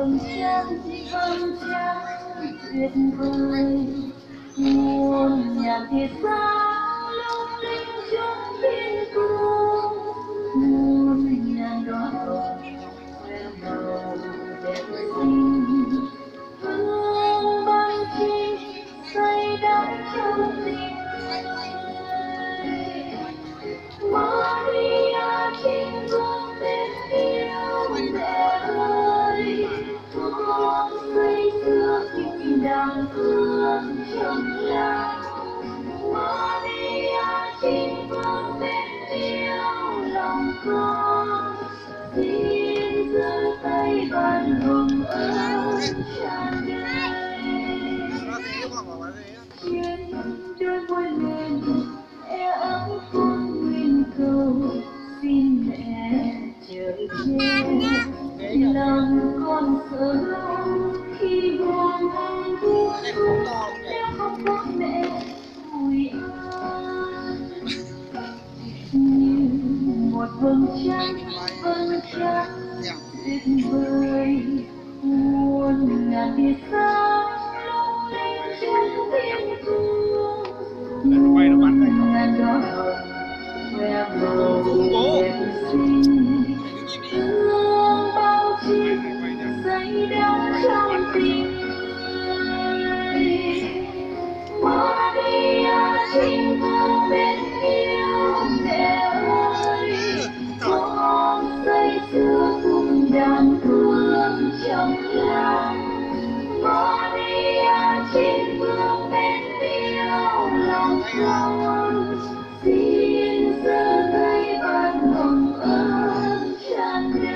vầng trăng tuyệt vời, muôn nhạc thiệt sao lung linh trong thiên cung, muôn ngàn đóa hồng khoe màu đẹp xinh, hương băng chi say đắm trong tình Maria Trinh vương bên yêu mẹ ơi, con say sưa tình đàng thương trong lòng. Maria Trinh vương bên yêu lòng con, xin giơ tay ban hồng ơn tràn đầy. Trên đôi môi mềm e ấm con nguyện cầu, xin mẹ chở che lòng con sợ lâu khi buồn buông em không có mẹ vui an, như một vầng trăng tuyệt vời, muôn ngàn tia sáng lung linh trong thiên cung, muôn ngàn đóa hồng khoe màu đẹp xinh, hương bao chim say đắm trong tình người. Maria Trinh vương bên yêu mẹ ơi, con say sưa cùng đàn thương trong lòng. Maria Trinh vương bên yêu lòng con, xin giơ tay ban hồng ơn tràn đầy.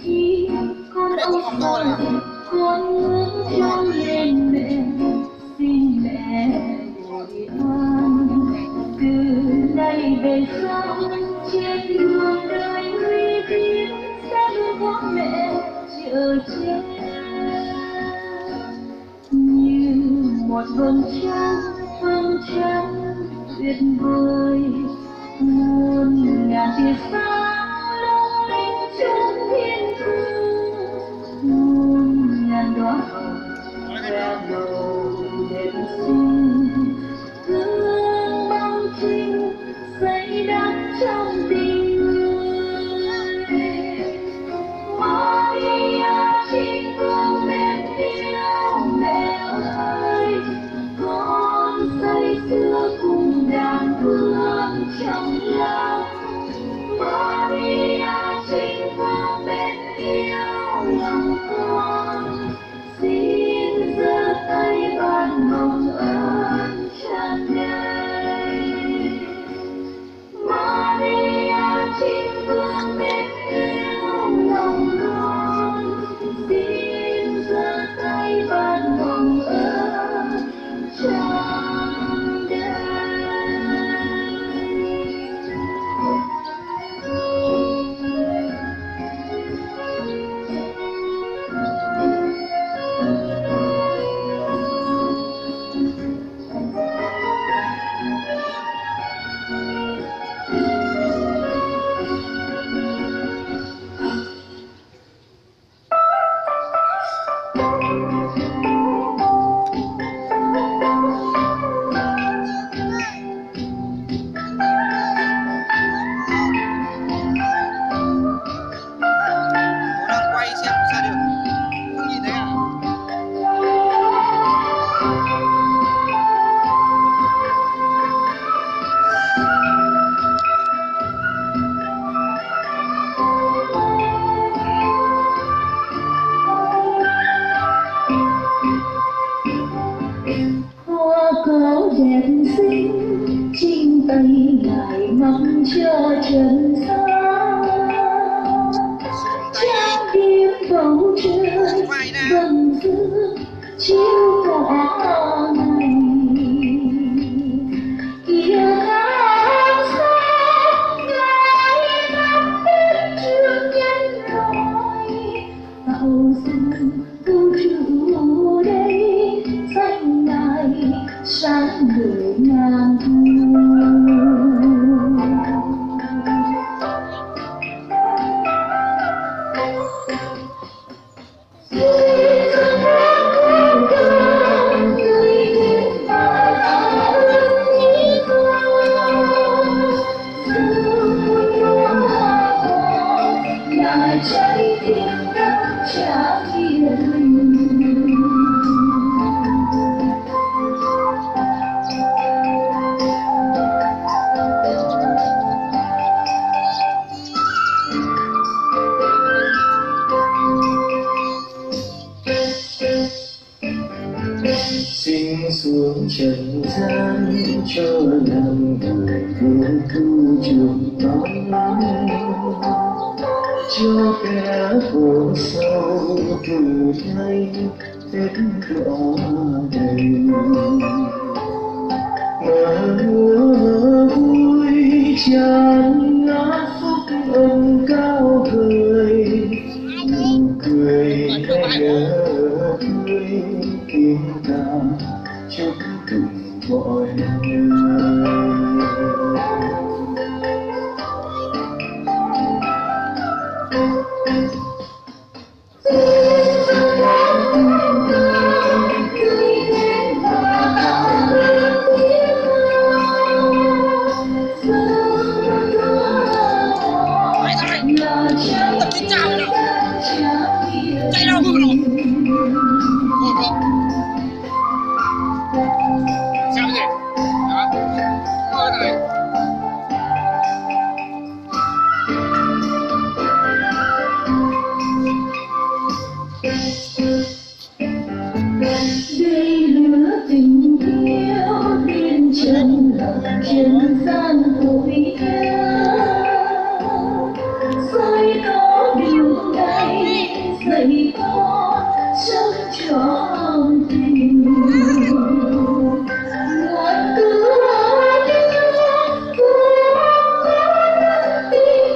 Khi con ôm con muốn trao lên mẹ, xin mẹ bồi an. Từ nay về sau trên đường đời nguy hiểm sẽ luôn có mẹ chở che, như một vầng trăng tuyệt vời, muôn ngàn tia sáng lung linh trong thiên cung, muôn ngàn đóa hồng khoe màu đẹp xinh, hương băng trinh say đắm trong tình người. Maria Trinh vương bên yêu mẹ ơi, con say sưa cùng đàn thương trong lòng. Maria Trinh vương bên yêu lòng con, xin giơ tay ban hồng ơn tràn đầy. Maria Trinh vương bên yêu lòng con, xin giơ tay ban hồng ơn tràn đầy. Đẹp xinh chinh tay lại ngắm cho trần gian, trang điểm bầu trời vầng dương chiếu cả ngày, kia ngắm xa sáng ngời ngàn thu. Trái tim đã trả tiền. Sinh xuống trần gian cho làm người vừa thu trường tóm cho kẻ khổ sâu từ nay hết rõ đầy mà hứa vui tràn ngát phúc ân cao vời cười hay nhớ tươi kim ca chúc tụng mọi người. Chạy đâu không rồi? Sao vậy? Đó. Thôi này. Đây lửa tình yêu đến chân lòng trên gian hội rồi có điều này dạy con sống trọn tình ngàn cứ để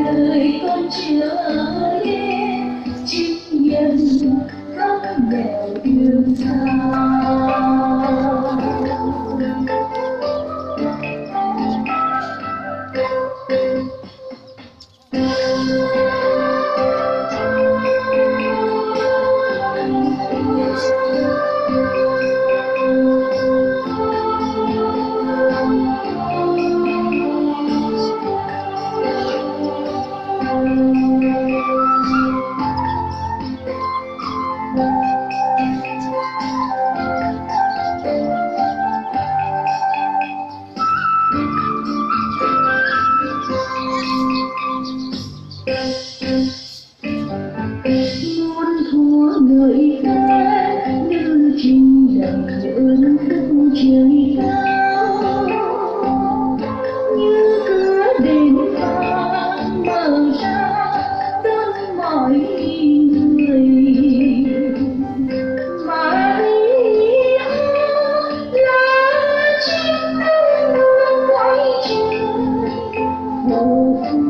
đời con chờ đến chim nhân khóc mèo yêu xa. Muôn thuở người ta như chim đầm ơn khắp trời cao như cửa đền vàng mở ra đón mọi người mà là chim đang quay trời hồ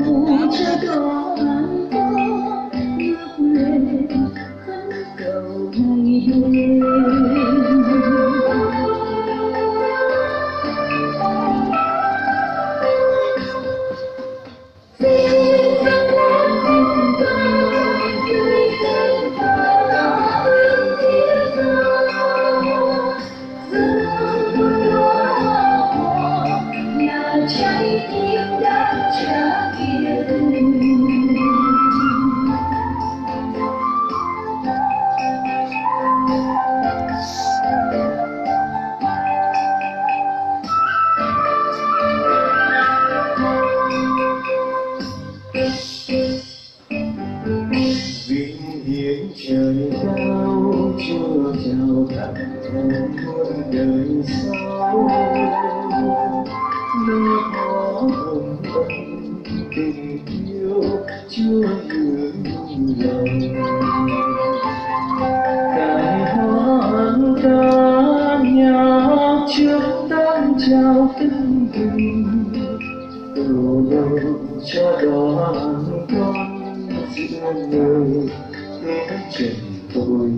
phù cho đoàn cầu ngày đêm. Trái tim đã trả tiền. Vinh hiến trời cao cho chào tặng muôn đời sau nơi có hồng ân tình yêu chưa gửi lòng cài hoa ca nhạc trước tan chào tân tình cầu đầu cho đoàn con giữa nơi thế trần tôi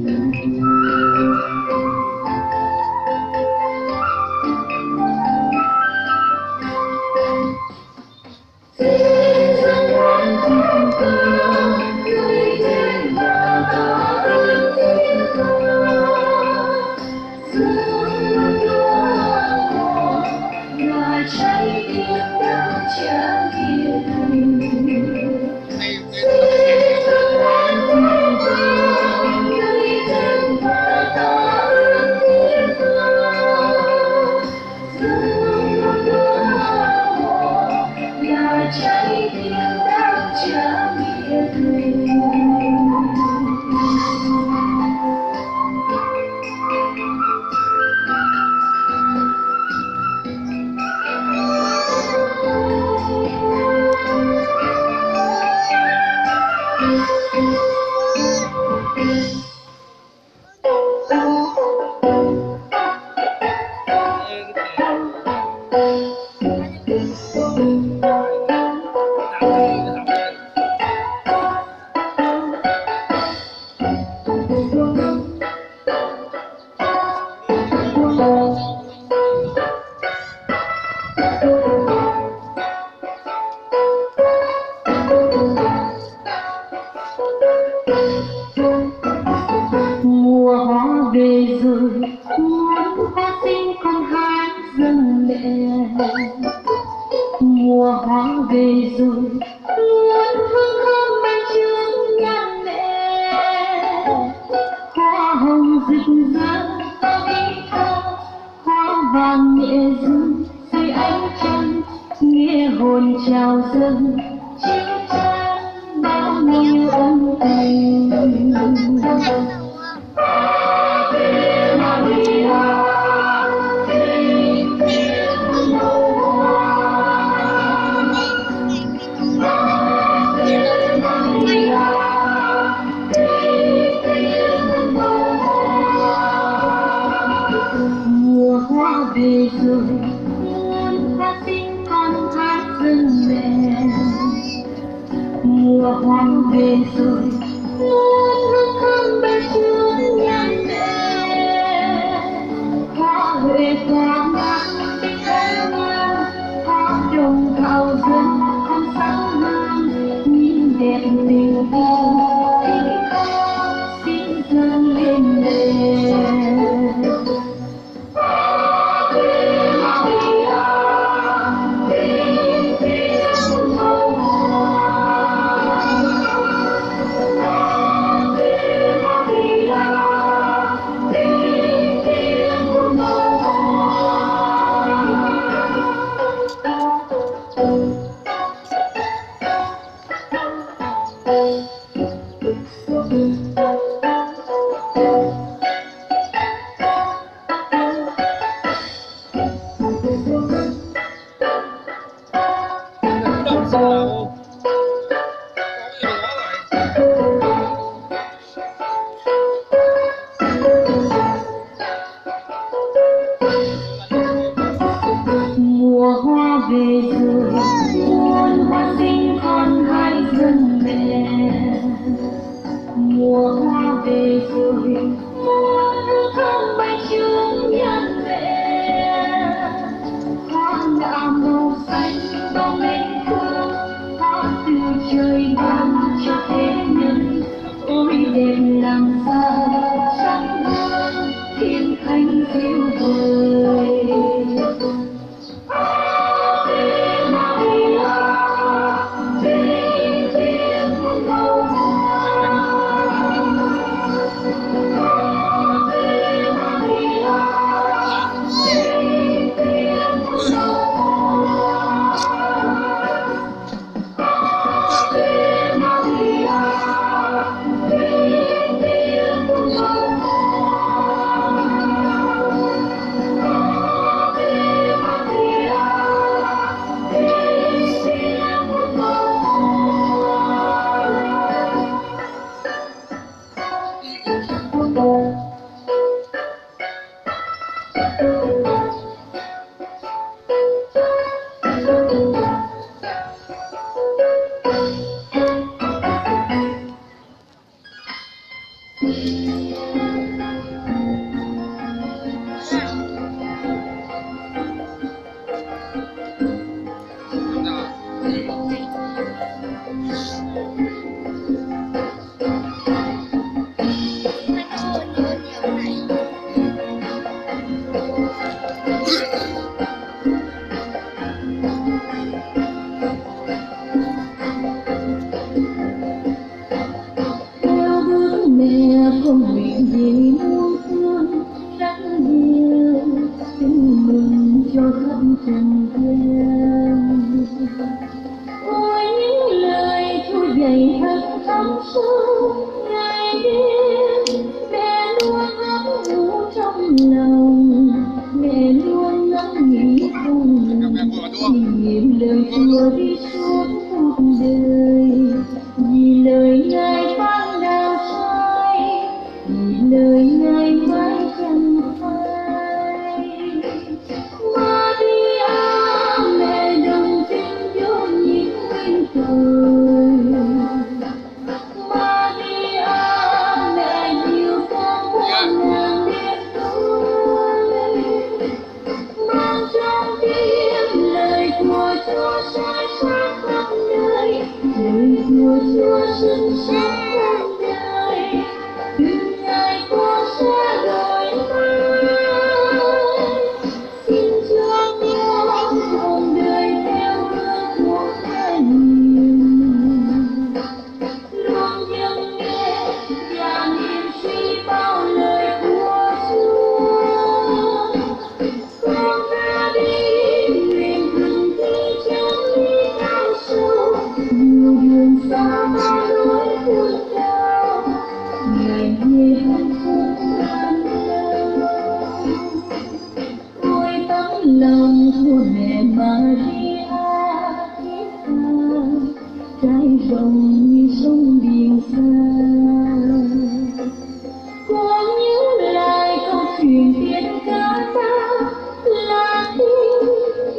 muốn hoa sinh con hát dâng mẹ. Mùa hoa về rồi muôn hương thơm bay trước nhan mẹ. Hoa hồng rực rỡ bao ý thơ, hoa vàng nhẹ rung dưới ánh trăng, nghe hồn chào dâng chim chan bao nhiêu ân tình. Ave Maria, tình tiếng màu hoa. Ave Maria, tình tiếng màu hoa. Mùa hoa về rồi muôn hoa sinh con hát dâng mẹ. Mùa hoa về rồi muôn hương thơm bay trước nhan mẹ. Hoa huệ hoa nắng tình ân ương, hoa đồng thảo dân con sáng hương, nhìn đẹp tình yêu tình ca xin dâng lên mẹ. Ave Maria, tình tiếng màu hoa. Ave Maria, tình tiếng màu hoa. Động sầu có gì đó Mùa hoa về rồi muôn hoa sinh con hãy dâng mẹ. Mùa hoa về rồi muôn hương thơm bay trước nhan mẹ. Hoa nạ màu xanh bao mênh thương, hoa từ trời ban cho thế nhân. Ôi đẹp làm sao sáng hương thiên thanh diệu vời. Ave Maria, tình tiếng màu hoa. Ave Maria, tình tiếng màu hoa. Ave Maria, tình tiếng màu hoa. Ave Maria, tình tiếng màu hoa. Theo bước mẹ con nguyện về muôn phương rất nhiều, tin mừng cho khắp trần gian. Ôi những lời Chúa dạy thật thấm sâu ngày đêm, mẹ luôn ngắm ngủ trong lòng, mẹ luôn ngắm nghĩ không ngừng niệm lời Chúa đi suốt cuộc đời. Vì lời Ngài ban đào trai, vì lời Ngài mãi chẳng phai. Maria mẹ đồng tin vô nhịp bên trời. Maria mẹ nhiều con muôn ngàn niềm vui, mang trong tim lời của Chúa soi sáng khắp nơi. Lời của Chúa sinh sống muôn đời, từ Ngài con sẽ đổi thay. lòng của mẹ Maria thiết tha trải rộng như sông biển xa. Con nhớ lại câu chuyện tiên ca ta là khi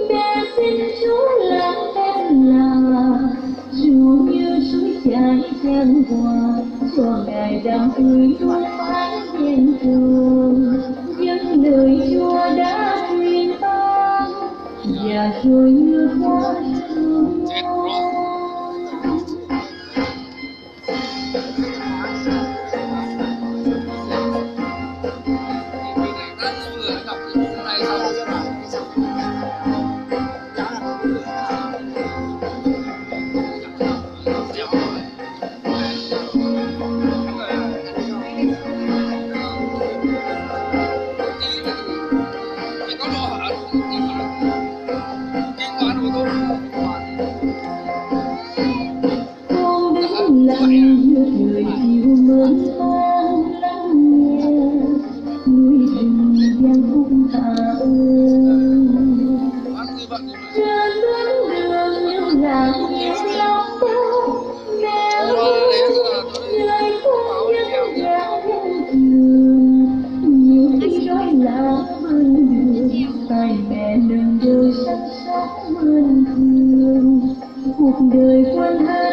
mẹ xin Chúa làm em là dù như suối chảy chen qua cho ngài đang tươi luôn mãi thiên trường những lời Chúa đã truyền ban và rồi như hoa sương. Lặng như người yêu mơn man lắng nghe núi rừng gian khúc hạ ơn trên tuyến đường như lạc nhịp lòng ta mẹ ơi người con nhân dạng nhân trường nhiều khi đói lạc bên đường tay mẹ nâng đôi sắc sắc bên thương cuộc đời quân hát